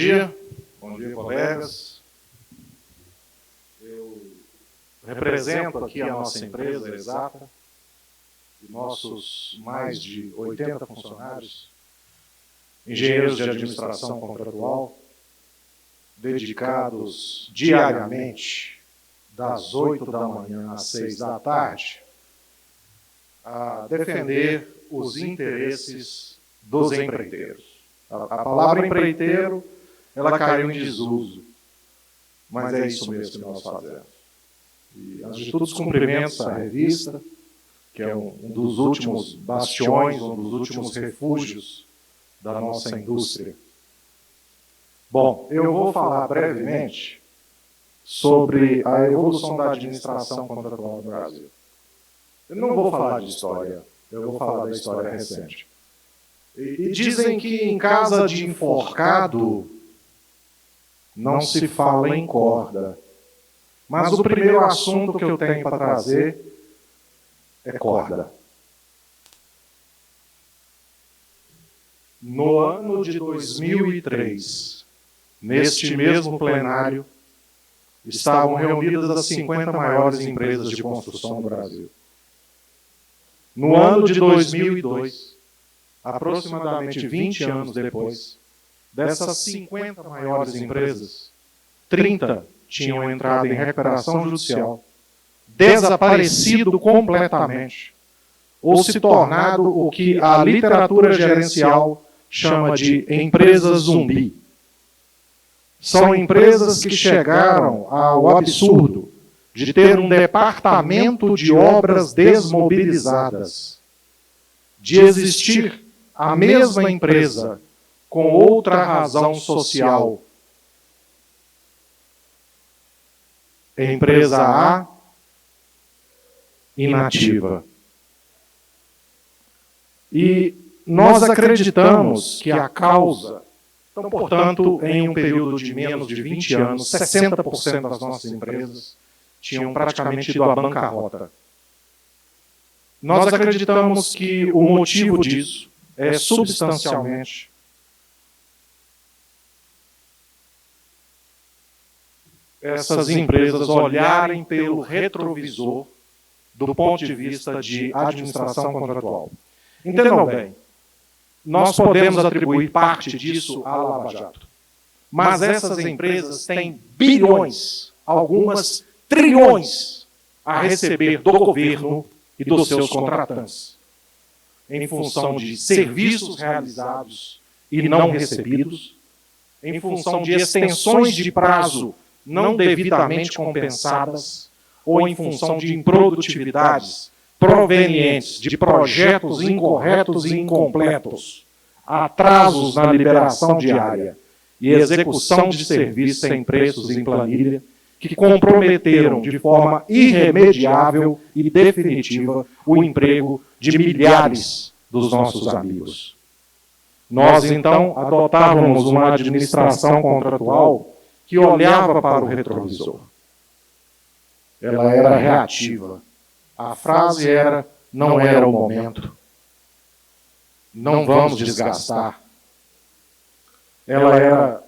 Bom dia, colegas. Eu represento aqui a nossa empresa Exata e nossos mais de 80 funcionários, engenheiros de administração contratual, dedicados diariamente, das 8 da manhã às 6 da tarde, a defender os interesses dos empreiteiros. A palavra empreiteiro, ela caiu em desuso, mas é isso mesmo que nós fazemos. E, antes de tudo, os cumprimentos à revista, que é um dos últimos bastiões, um dos últimos refúgios da nossa indústria. Bom, eu vou falar brevemente sobre a evolução da administração contratual no Brasil. Eu não vou falar de história, eu vou falar da história recente. E dizem que em casa de enforcado não se fala em corda. Mas o primeiro assunto que eu tenho para trazer é corda. No ano de 2003, neste mesmo plenário, estavam reunidas as 50 maiores empresas de construção do Brasil. No ano de 2002, aproximadamente 20 anos depois, dessas 50 maiores empresas, 30 tinham entrado em recuperação judicial, desaparecido completamente, ou se tornado o que a literatura gerencial chama de empresas zumbi. São empresas que chegaram ao absurdo de ter um departamento de obras desmobilizadas, de existir a mesma empresa com outra razão social. Empresa A, inativa. E nós acreditamos que a causa, então, portanto, em um período de menos de 20 anos, 60% das nossas empresas tinham praticamente ido à bancarrota. Nós acreditamos que o motivo disso é substancialmente essas empresas olharem pelo retrovisor do ponto de vista de administração contratual. Entendam bem, nós podemos atribuir parte disso à Lava Jato, mas essas empresas têm bilhões, algumas trilhões, a receber do governo e dos seus contratantes, em função de serviços realizados e não recebidos, em função de extensões de prazo não devidamente compensadas, ou em função de improdutividades provenientes de projetos incorretos e incompletos, atrasos na liberação diária e execução de serviços sem preços em planilha, que comprometeram de forma irremediável e definitiva o emprego de milhares dos nossos amigos. Nós, então, adotávamos uma administração contratual que olhava para o retrovisor. Ela era reativa. A frase era: não era o momento. Não vamos desgastar. Ela era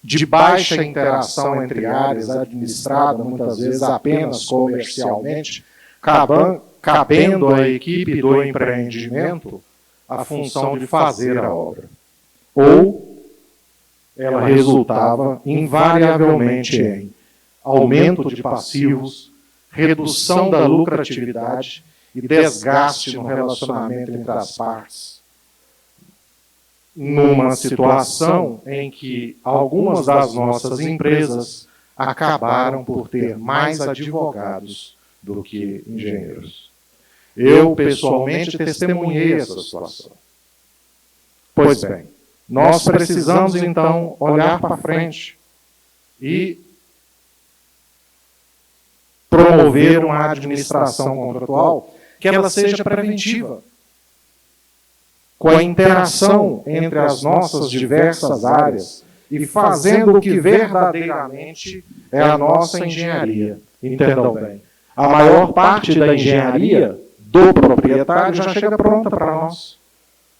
de baixa interação entre áreas, administrada muitas vezes apenas comercialmente, cabendo à equipe do empreendimento a função de fazer a obra. Ou ela resultava invariavelmente em aumento de passivos, redução da lucratividade e desgaste no relacionamento entre as partes. Numa situação em que algumas das nossas empresas acabaram por ter mais advogados do que engenheiros. Eu, pessoalmente, testemunhei essa situação. Pois bem, nós precisamos, então, olhar para frente e promover uma administração contratual que ela seja preventiva, com a interação entre as nossas diversas áreas e fazendo o que verdadeiramente é a nossa engenharia. Entendam bem. A maior parte da engenharia do proprietário já chega pronta para nós.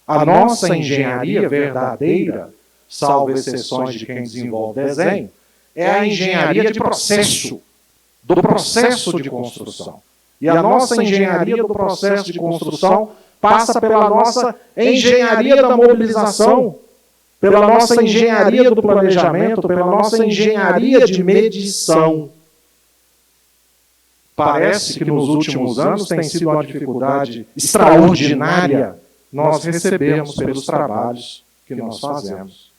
A nossa engenharia verdadeira salvo exceções de quem desenvolve desenho, é a engenharia de processo, do processo de construção. E a nossa engenharia do processo de construção passa pela nossa engenharia da mobilização, pela nossa engenharia do planejamento, pela nossa engenharia de medição. Parece que nos últimos anos tem sido uma dificuldade extraordinária nós recebemos pelos trabalhos que nós fazemos.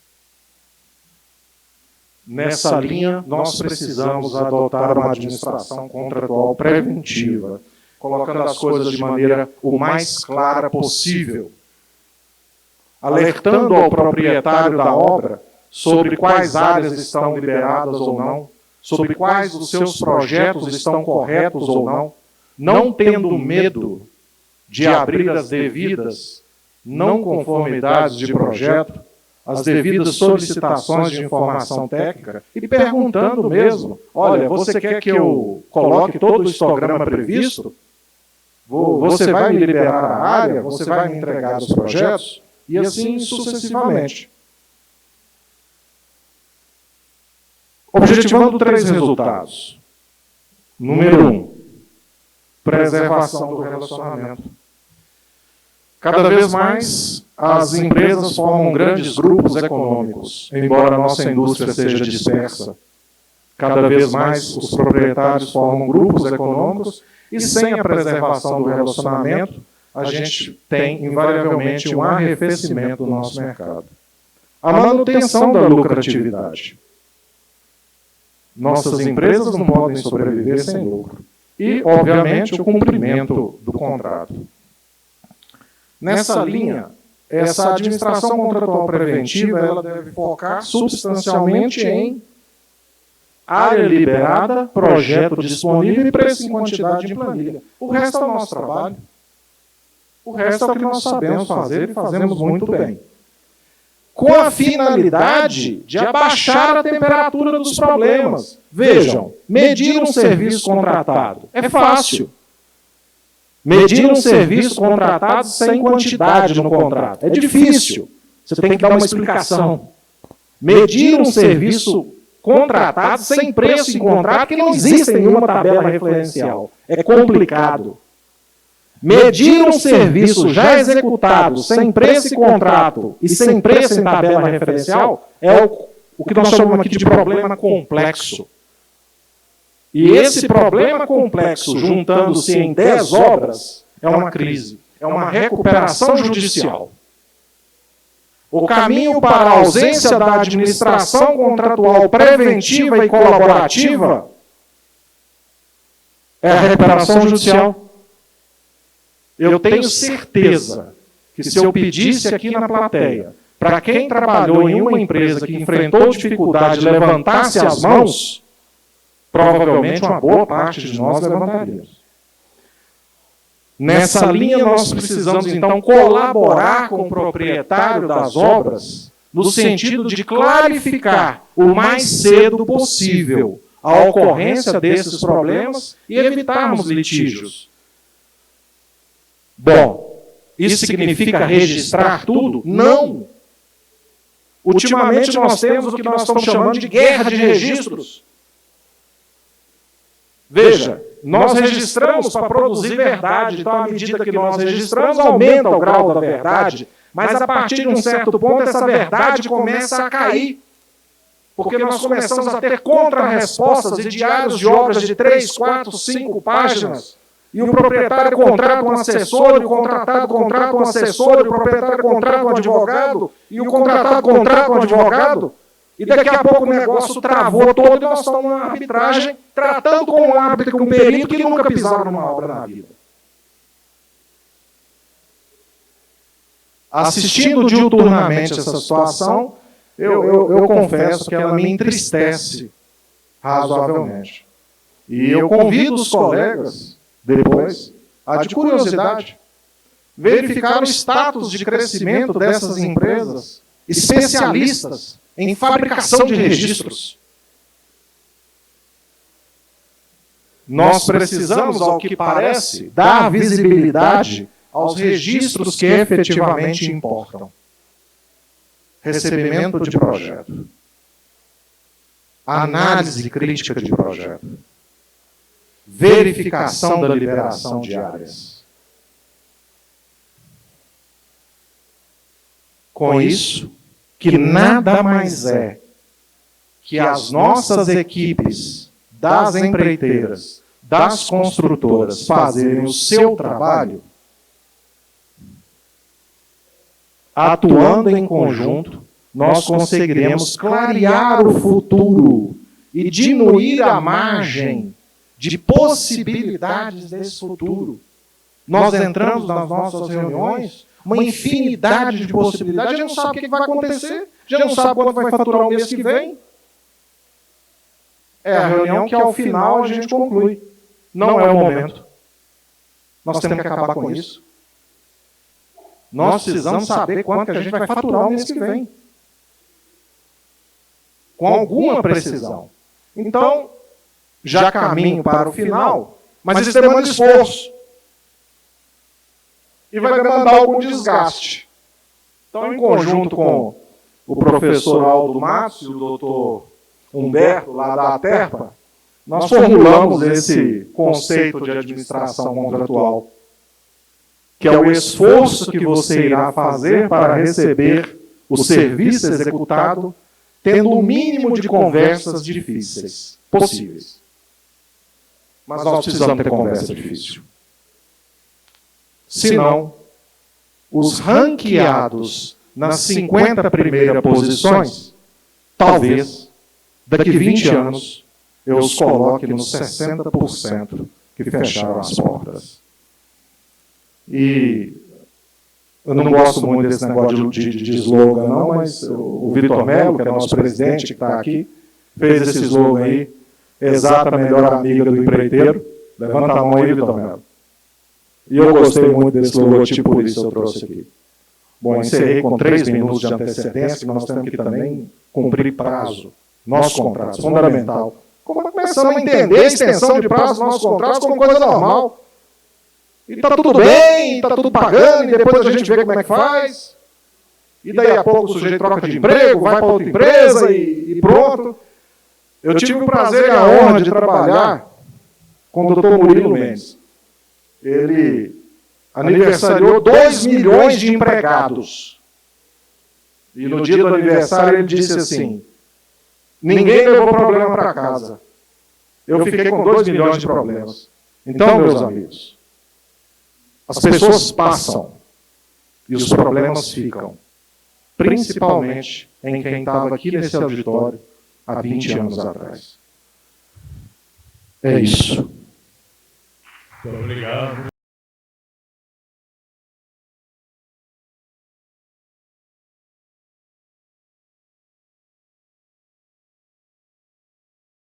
Nessa linha, nós precisamos adotar uma administração contratual preventiva, colocando as coisas de maneira o mais clara possível, alertando ao proprietário da obra sobre quais áreas estão liberadas ou não, sobre quais os seus projetos estão corretos ou não tendo medo de abrir as devidas não conformidades de projeto, as devidas solicitações de informação técnica e perguntando mesmo, olha, você quer que eu coloque todo o histograma previsto? Você vai me liberar a área? Você vai me entregar os projetos? E assim sucessivamente. Objetivando 3 resultados. Número 1, preservação do relacionamento. Cada vez mais, as empresas formam grandes grupos econômicos, embora a nossa indústria seja dispersa. Cada vez mais, os proprietários formam grupos econômicos e, sem a preservação do relacionamento, a gente tem, invariavelmente, um arrefecimento do nosso mercado. A manutenção da lucratividade. Nossas empresas não podem sobreviver sem lucro. E, obviamente, o cumprimento do contrato. Nessa linha, essa administração contratual preventiva ela deve focar substancialmente em área liberada, projeto disponível e preço em quantidade de planilha. O resto é o nosso trabalho. O resto é o que nós sabemos fazer e fazemos muito bem. Com a finalidade de abaixar a temperatura dos problemas. Vejam, medir um serviço contratado é fácil. Medir um serviço contratado sem quantidade no contrato é difícil. Você tem que dar uma explicação. Medir um serviço contratado sem preço em contrato, que não existe nenhuma tabela referencial. É complicado. Medir um serviço já executado sem preço em contrato e sem preço em tabela referencial é o que nós chamamos aqui de problema complexo. E esse problema complexo, juntando-se em 10 obras, é uma crise, é uma recuperação judicial. O caminho para a ausência da administração contratual preventiva e colaborativa é a recuperação judicial. Eu tenho certeza que se eu pedisse aqui na plateia, para quem trabalhou em uma empresa que enfrentou dificuldade, levantasse as mãos, provavelmente uma boa parte de nós levantaríamos. Nessa linha, nós precisamos, então, colaborar com o proprietário das obras, no sentido de clarificar o mais cedo possível a ocorrência desses problemas e evitarmos litígios. Bom, isso significa registrar tudo? Não! Ultimamente nós temos o que nós estamos chamando de guerra de registros. Veja, nós registramos para produzir verdade, então à medida que nós registramos, aumenta o grau da verdade, mas a partir de um certo ponto essa verdade começa a cair. Porque nós começamos a ter contra-respostas e diários de obras de 3, 4, 5 páginas, e o proprietário contrata um assessor, e o contratado contrata um assessor, e o proprietário contrata um advogado, e o contratado contrata um advogado, e daqui a pouco o negócio travou todo e nós estamos numa arbitragem tratando com um árbitro, com um perito que nunca pisaram numa obra na vida. Assistindo diuturnamente essa situação, eu confesso que ela me entristece razoavelmente. E eu convido os colegas, depois, a de curiosidade, verificar o status de crescimento dessas empresas especialistas em fabricação de registros. Nós precisamos, ao que parece, dar visibilidade aos registros que efetivamente importam. recebimento de projeto, análise crítica de projeto, verificação da liberação de áreas. Com isso, que nada mais é que as nossas equipes das empreiteiras, das construtoras fazerem o seu trabalho, atuando em conjunto, nós conseguiremos clarear o futuro e diminuir a margem de possibilidades desse futuro. Nós entramos nas nossas reuniões, uma infinidade de possibilidades, a gente não sabe o que vai acontecer, a gente não sabe quanto vai faturar o mês que vem. É a reunião que ao final a gente conclui. Não é o momento. Nós temos que acabar com isso. Nós precisamos saber quanto que a gente vai faturar o mês que vem. Com alguma precisão. Então, já caminho para o final, mas isso demanda esforço. E vai demandar algum desgaste. Então, em conjunto com o professor Aldo Matos e o doutor Humberto, lá da ATERPA, nós formulamos esse conceito de administração contratual, que é o esforço que você irá fazer para receber o serviço executado, tendo o mínimo de conversas difíceis possíveis. Mas nós precisamos ter conversa difícil. Senão, os ranqueados nas 50 primeiras posições, talvez, daqui 20 anos, eu os coloque nos 60% que fecharam as portas. E eu não gosto muito desse negócio de slogan, não, mas o Vitor Melo, que é nosso presidente, que está aqui, fez esse slogan aí, exata a melhor amiga do empreiteiro. Levanta a mão aí, Vitor Melo. E eu gostei muito desse logotipo, por isso eu trouxe aqui. Bom, encerrei com 3 minutos de antecedência, mas nós temos que também cumprir prazo. Nossos contratos, fundamental. Começamos a entender a extensão de prazo dos nossos contratos como coisa normal. E está tudo bem, está tudo pagando, e depois a gente vê como é que faz. E daí a pouco o sujeito troca de emprego, vai para outra empresa e pronto. Eu tive o prazer e a honra de trabalhar com o Dr. Murilo Mendes. Ele aniversariou 2 milhões de empregados. E no dia do aniversário ele disse assim: ninguém levou problema para casa. Eu fiquei com 2 milhões de problemas. Então, meus amigos, as pessoas passam e os problemas ficam. Principalmente em quem estava aqui nesse auditório há 20 anos atrás. É isso. Muito obrigado.